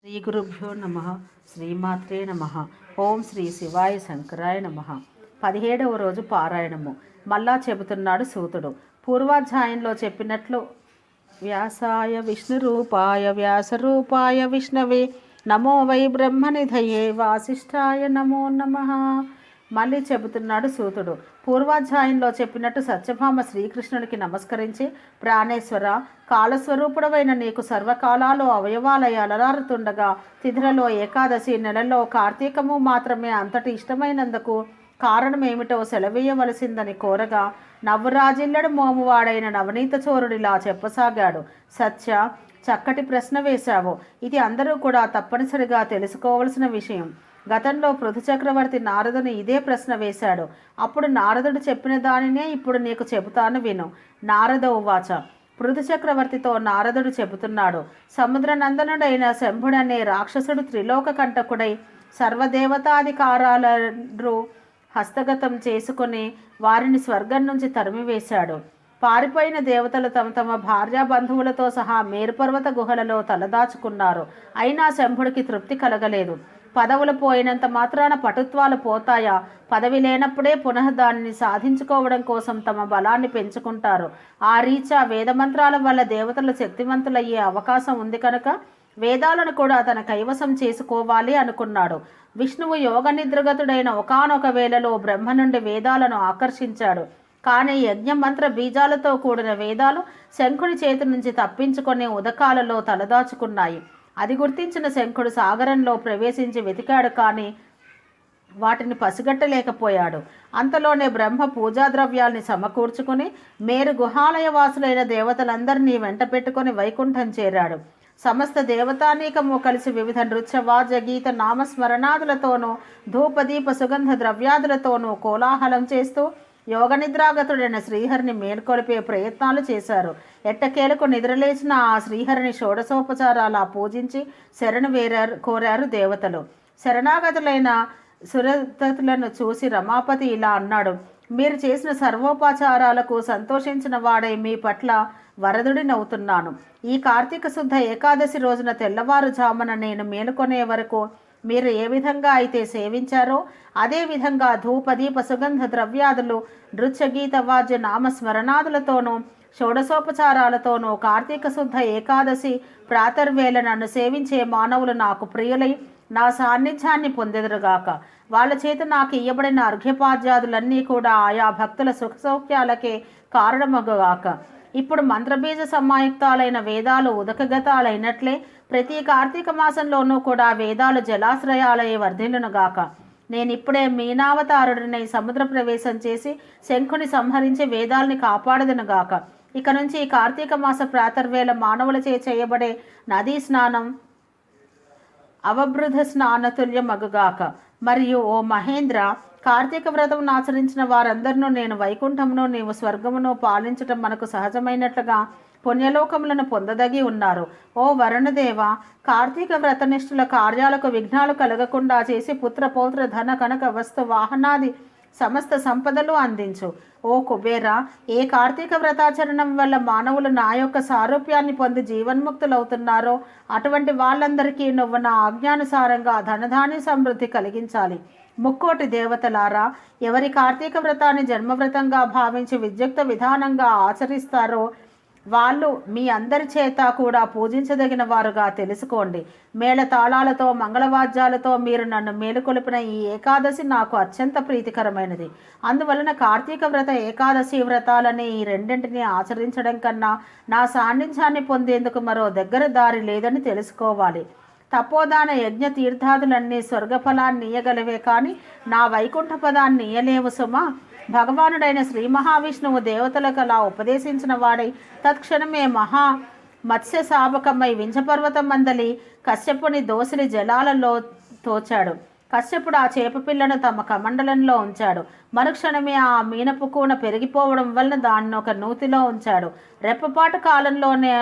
శ్రీ గురుభ్యో నమ. శ్రీమాత్రే నమ. ఓం శ్రీ శివాయ శంకరాయ నమ. 17వ రోజు పారాయణము. మళ్ళా చెబుతున్నాడు సూతుడు. పూర్వాధ్యాయంలో చెప్పినట్లు వ్యాసాయ విష్ణురూపాయ వ్యాసరూపాయ విష్ణవే నమో వై బ్రహ్మనిధయే వాసిష్ఠాయ నమో నమః. మళ్ళీ చెబుతున్నాడు సూతుడు. పూర్వాధ్యాయంలో చెప్పినట్టు సత్యభామ శ్రీకృష్ణునికి నమస్కరించి, ప్రాణేశ్వర, కాలస్వరూపుడవైన నీకు సర్వకాలాలు అవయవాలయ అలరారుతుండగా తిథులలో ఏకాదశి, నెలలో కార్తీకము మాత్రమే అంతటి ఇష్టమైనందుకు కారణమేమిటో సెలవీయవలసిందని కోరగా, నవ్వురాజిల్లడు మోమువాడైన నవనీత చోరుడిలా చెప్పసాగాడు. సత్య, చక్కటి ప్రశ్న వేశావు. ఇది అందరూ కూడా తప్పనిసరిగా తెలుసుకోవలసిన విషయం. గతంలో పృథు చక్రవర్తి నారదుని ఇదే ప్రశ్న వేశాడు. అప్పుడు నారదుడు చెప్పిన దానినే ఇప్పుడు నీకు చెబుతాను విను. నారద ఉవాచ. పృథు చక్రవర్తితో నారదుడు చెబుతున్నాడు. సముద్రనందనుడైన శంభుడనే రాక్షసుడు త్రిలోక కంటకుడై సర్వదేవతాధికారాలను హస్తగతం చేసుకుని వారిని స్వర్గం నుంచి తరిమివేశాడు. పారిపోయిన దేవతలు తమ తమ భార్యా బంధువులతో సహా మేరుపర్వత గుహలలో తలదాచుకున్నారు. అయినా శంభుడికి తృప్తి కలగలేదు. పదవులు పోయినంత మాత్రాన పటుత్వాలు పోతాయా? పదవి లేనప్పుడే పునః దానిని సాధించుకోవడం కోసం తమ బలాన్ని పెంచుకుంటారు. ఆ రీత్యా వేదమంత్రాల వల్ల దేవతలు శక్తివంతులయ్యే అవకాశం ఉంది కనుక వేదాలను కూడా తన కైవసం చేసుకోవాలి అనుకున్నాడు. విష్ణువు యోగ నిద్రగతుడైన ఒకానొక వేళలో బ్రహ్మ నుండి వేదాలను ఆకర్షించాడు. కానీ యజ్ఞ మంత్ర బీజాలతో కూడిన వేదాలు శంఖుని చేతి నుంచి తప్పించుకొని ఉదకాలలో తలదాచుకున్నాయి. అది గుర్తించిన శంఖుడు సాగరంలో ప్రవేశించి వెతికాడు, కానీ వాటిని పసిగట్టలేకపోయాడు. అంతలోనే బ్రహ్మ పూజా ద్రవ్యాల్ని సమకూర్చుకుని మేరు గుహాలయ వాసులైన దేవతలందరినీ వెంట పెట్టుకుని వైకుంఠం చేరాడు. సమస్త దేవతానీకము కలిసి వివిధ నృత్య వాద్య గీత నామస్మరణాదులతోనూ ధూపదీప సుగంధ ద్రవ్యాదులతోనూ కోలాహలం చేస్తూ యోగ నిద్రాగతుడైన శ్రీహరిని మేల్కొలిపే ప్రయత్నాలు చేశారు. ఎట్టకేలకు నిద్రలేచిన ఆ శ్రీహరిని షోడశోపచారాలా పూజించి శరణు కోరారు దేవతలు. శరణాగతులైన సురతులను చూసి రమాపతి ఇలా అన్నాడు. మీరు చేసిన సర్వోపచారాలకు సంతోషించిన వాడై మీ పట్ల వరదుడినవుతున్నాను. ఈ కార్తీక శుద్ధ ఏకాదశి రోజున తెల్లవారుజామున నేను మేలుకొనే వరకు మీరు ఏ విధంగా అయితే సేవించారో అదే విధంగా ధూపదీప సుగంధ ద్రవ్యాదులు నృత్య గీత వాద్య నామస్మరణాదులతోనూ షోడశోపచారాలతోనూ కార్తీక శుద్ధ ఏకాదశి ప్రాతర్వేళ నన్ను సేవించే మానవులు నాకు ప్రియులై నా సాన్నిధ్యాన్ని పొందెదరుగాక. వాళ్ళ చేత నాకు ఇయ్యబడిన అర్ఘ్యపాద్యాదులన్నీ కూడా ఆయా భక్తుల సుఖసౌఖ్యాలకే కారణమగుగాక. ఇప్పుడు మంత్రబీజ సమాయుక్తాలైన వేదాలు ఉదకగతాలైనట్లే ప్రతి కార్తీక మాసంలోనూ కూడా వేదాలు జలాశ్రయాలై వర్ధిల్లునుగాక. నేనిప్పుడే మీనావతారుడినై సముద్ర ప్రవేశం చేసి శంఖుని సంహరించి వేదాల్ని కాపాడదునుగాక. ఇక నుంచి ఈ కార్తీక మాస ప్రాతర్వేళ మానవులచే చేయబడే నదీ స్నానం అవబృధ స్నానతుల్యమగుగాక. మరియు ఓ మహేంద్ర, కార్తీక వ్రతం ఆచరించిన వారందరినూ నేను వైకుంఠమును నీవు స్వర్గమును పాలించటం మనకు సహజమైనట్లుగా పుణ్యలోకములను పొందదగి ఉన్నారు. ఓ వరుణదేవ, కార్తీక వ్రతనిష్ఠుల కార్యాలకు విఘ్నాలు కలగకుండా చేసి పుత్ర పౌత్ర ధన కనక వస్తు వాహనాది సమస్త సంపదలు అందించు. ఓ కుబేర, ఏ కార్తీక వ్రతాచరణం వల్ల మానవులు నా యొక్క సారూప్యాన్ని పొంది జీవన్ముక్తులవుతున్నారో అటువంటి వాళ్ళందరికీ నువ్వు నా ఆజ్ఞానుసారంగా ధనధాన్య సమృద్ధి కలిగించాలి. ముక్కోటి దేవతలారా, ఎవరి కార్తీక వ్రతాన్ని జన్మవ్రతంగా భావించి విద్యుక్త విధానంగా ఆచరిస్తారో వాళ్ళు మీ అందరి చేత కూడా పూజించదగిన వారుగా తెలుసుకోండి. మేళతాళాలతో మంగళవాద్యాలతో మీరు నన్ను మేలుకొలిపిన ఈ ఏకాదశి నాకు అత్యంత ప్రీతికరమైనది. అందువలన కార్తీక వ్రత ఏకాదశి వ్రతాలని ఈ రెండింటినీ ఆచరించడం కన్నా నా సాన్నిధ్యాన్ని పొందేందుకు మరో దగ్గర దారి లేదని తెలుసుకోవాలి. తపోదాన యజ్ఞ తీర్థాదులన్నీ స్వర్గఫలాన్ని ఇయ్యగలవే కానీ నా వైకుంఠ పదాన్ని ఇయ్యలేవు సుమా. భగవానుడైన శ్రీ మహావిష్ణువు దేవతలకు అలా ఉపదేశించిన వాడై తత్క్షణమే మహా మత్స్య శాపకమై వింఛపర్వతం మందలి కశ్యపుని దోసిలి జలాలలో తోచాడు. కశ్యపుడు ఆ చేపపిల్లను తమ కమండలంలో ఉంచాడు. మరుక్షణమే ఆ మీనపు కూన పెరిగిపోవడం వలన దాన్ని ఒక నూతిలో ఉంచాడు. రెప్పపాటు కాలంలోనే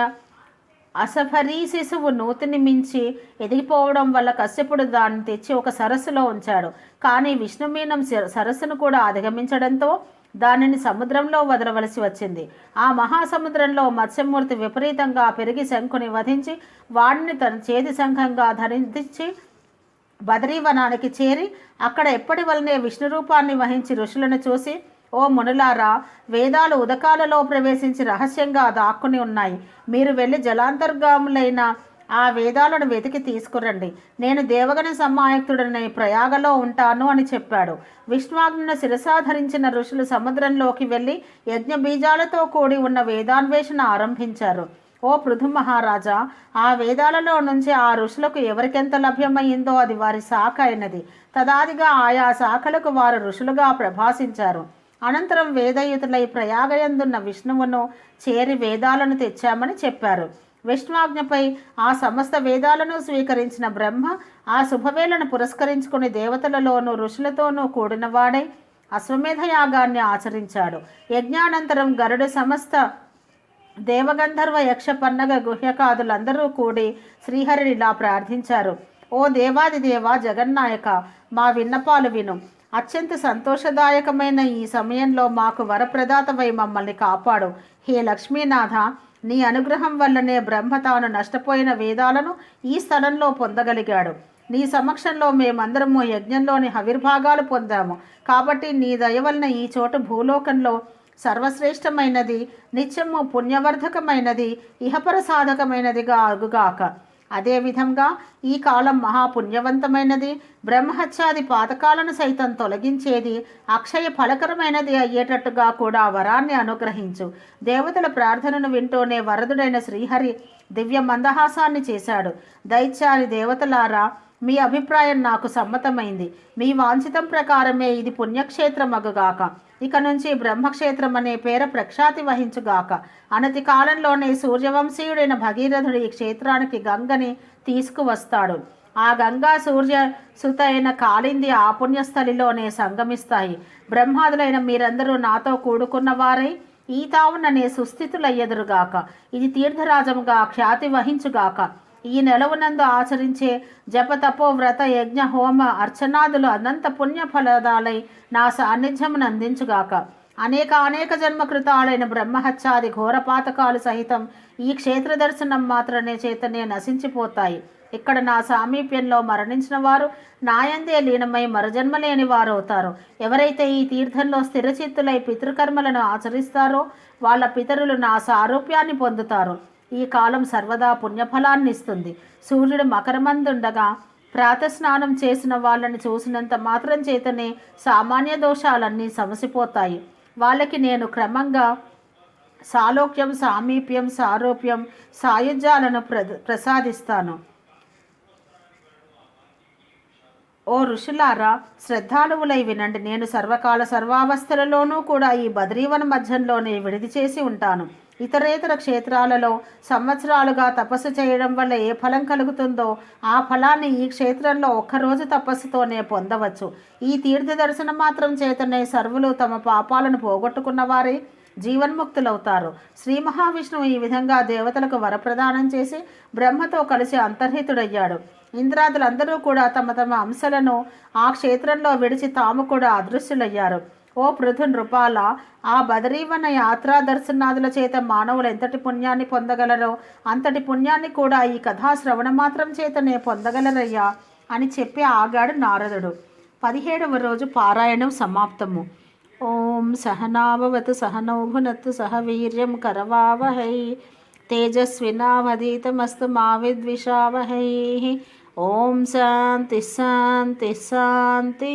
అసఫరీ శిశువు నూతిని మించి ఎదిగిపోవడం వల్ల కశ్యపుడు దాన్ని తెచ్చి ఒక సరస్సులో ఉంచాడు. కానీ విష్ణుమీనం సరస్సును కూడా అధిగమించడంతో దానిని సముద్రంలో వదలవలసి వచ్చింది. ఆ మహాసముద్రంలో మత్స్యమూర్తి విపరీతంగా పెరిగి శంఖుని వధించి వాడిని తన చేతి శంఖంగా ధరించి బదరీవనానికి చేరి అక్కడ ఎప్పటి వలనే విష్ణు రూపాన్ని వహించి ఋషులను చూసి, ఓ మునులారా, వేదాలు ఉదకాలలో ప్రవేశించి రహస్యంగా దాక్కుని ఉన్నాయి. మీరు వెళ్ళి జలాంతర్గాములైన ఆ వేదాలను వెతికి తీసుకురండి. నేను దేవగణ సమాయుక్తుడని ప్రయాగలో ఉంటాను అని చెప్పాడు. విష్ణువాజ్ఞను శిరసాధరించిన ఋషులు సముద్రంలోకి వెళ్ళి యజ్ఞ బీజాలతో కూడి ఉన్న వేదాన్వేషణ ఆరంభించారు. ఓ పృథు మహారాజా, ఆ వేదాలలో నుంచి ఆ ఋషులకు ఎవరికెంత లభ్యమైందో అది వారి శాఖ అయినది. తదాదిగా ఆయా శాఖలకు వారు ఋషులుగా ప్రభాసించారు. అనంతరం వేదయుతులై ప్రయాగయందున్న విష్ణువును చేరి వేదాలను తెచ్చామని చెప్పారు. విష్ణువాజ్ఞపై ఆ సమస్త వేదాలను స్వీకరించిన బ్రహ్మ ఆ శుభవేళను పురస్కరించుకుని దేవతలలోనూ ఋషులతోనూ కూడినవాడై అశ్వమేధ యాగాన్ని ఆచరించాడు. యజ్ఞానంతరం గరుడు సమస్త దేవగంధర్వ యక్ష పన్నగ గుహ్యకాదులందరూ కూడి శ్రీహరిని ఇలా ప్రార్థించారు. ఓ దేవాదిదేవ జగన్నాయక, మా విన్నపాలు విను. అత్యంత సంతోషదాయకమైన ఈ సమయంలో మాకు వరప్రదాతవై మమ్మల్ని కాపాడు. హే లక్ష్మీనాథ, నీ అనుగ్రహం వల్లనే బ్రహ్మ తాను నష్టపోయిన వేదాలను ఈ స్థలంలో పొందగలిగాడు. నీ సమక్షంలో మేమందరము యజ్ఞంలోని హవిర్భాగాలు పొందాము. కాబట్టి నీ దయ వలన ఈ చోటు భూలోకంలో సర్వశ్రేష్టమైనది, నిత్యము పుణ్యవర్ధకమైనది, ఇహపర సాధకమైనదిగా అగుగాక. అదేవిధంగా ఈ కాలం మహాపుణ్యవంతమైనది, బ్రహ్మహత్యాది పాతకాలను సైతం తొలగించేది, అక్షయ ఫలకరమైనది అయ్యేటట్టుగా కూడా వరాన్ని అనుగ్రహించు. దేవతల ప్రార్థనను వింటూనే వరదుడైన శ్రీహరి దివ్య మందహాసాన్ని చేశాడు. దైత్యాది దేవతలారా, మీ అభిప్రాయం నాకు సమ్మతమైంది. మీ వాంఛితం ప్రకారమే ఇది పుణ్యక్షేత్రమగుగాక. ఇక నుంచి బ్రహ్మక్షేత్రం అనే పేర ప్రఖ్యాతి వహించుగాక. అనతి కాలంలోనే సూర్యవంశీయుడైన భగీరథుడు ఈ క్షేత్రానికి గంగని తీసుకువస్తాడు. ఆ గంగా సూర్య సుత అయిన కాళింది ఆ పుణ్యస్థలిలోనే సంగమిస్తాయి. బ్రహ్మాదులైన మీరందరూ నాతో కూడుకున్నవారై ఈ తావుననే సుస్థితులయ్యెదురుగాక. ఇది తీర్థరాజముగా ఖ్యాతి వహించుగాక. ఈ నెలవునందు ఆచరించే జప తపో వ్రత యజ్ఞ హోమ అర్చనాదులు అనంత పుణ్య ఫలదాలై నా సాన్నిధ్యమును అందించుగాక. అనేక జన్మకృతాలైన బ్రహ్మహత్యాది ఘోరపాతకాలు సహితం ఈ క్షేత్ర దర్శనం మాత్రమే చేతనే నశించిపోతాయి. ఇక్కడ నా సామీప్యంలో మరణించిన వారు నాయందే లీనమై మరుజన్మలేని వారు అవుతారు. ఎవరైతే ఈ తీర్థంలో స్థిరచిత్తులై పితృకర్మలను ఆచరిస్తారో వాళ్ళ పితరులు నా సారూప్యాన్ని పొందుతారు. ఈ కాలం సర్వదా పుణ్యఫలాన్ని ఇస్తుంది. సూర్యుడు మకరమందుండగా ప్రాతస్నానం చేసిన వాళ్ళని చూసినంత మాత్రం చేతనే సామాన్య దోషాలన్నీ సమసిపోతాయి. వాళ్ళకి నేను క్రమంగా సాలోక్యం, సామీప్యం, సారూప్యం, సాయుధ్యాలను ప్రసాదిస్తాను. ఓ ఋషులారా, శ్రద్ధాళువులై వినండి. నేను సర్వకాల సర్వావస్థలలోనూ కూడా ఈ బద్రీవన మధ్యంలోనే విడిది చేసి ఉంటాను. ఇతరేతర క్షేత్రాలలో సంవత్సరాలుగా తపస్సు చేయడం వల్ల ఏ ఫలం కలుగుతుందో ఆ ఫలాన్ని ఈ క్షేత్రంలో ఒక్కరోజు తపస్సుతోనే పొందవచ్చు. ఈ తీర్థ దర్శనం మాత్రం చేతనే సర్వులు తమ పాపాలను పోగొట్టుకున్నవారే జీవన్ముక్తులవుతారు. శ్రీ మహావిష్ణువు ఈ విధంగా దేవతలకు వరప్రదానం చేసి బ్రహ్మతో కలిసి అంతర్హితుడయ్యాడు. ఇంద్రాదులందరూ కూడా తమ తమ అంశలను ఆ క్షేత్రంలో విడిచి తాము కూడా అదృశ్యులయ్యారు. ఓ పృథు నృపాల, ఆ బదరీవన యాత్రా దర్శనాదుల చేత మానవులు ఎంతటి పుణ్యాన్ని పొందగలరో అంతటి పుణ్యాన్ని కూడా ఈ కథా శ్రవణ మాత్రం చేతనే పొందగలరయ్యా అని చెప్పి ఆగాడు నారదుడు. 17వ రోజు పారాయణం సమాప్తము. ఓం సహనావవతు సహనౌ భునత్తు సహ వీర్యం కరవావహై తేజస్వినావధీతమస్తు మా విద్విషావహై. ఓం శాంతి శాంతి శాంతి.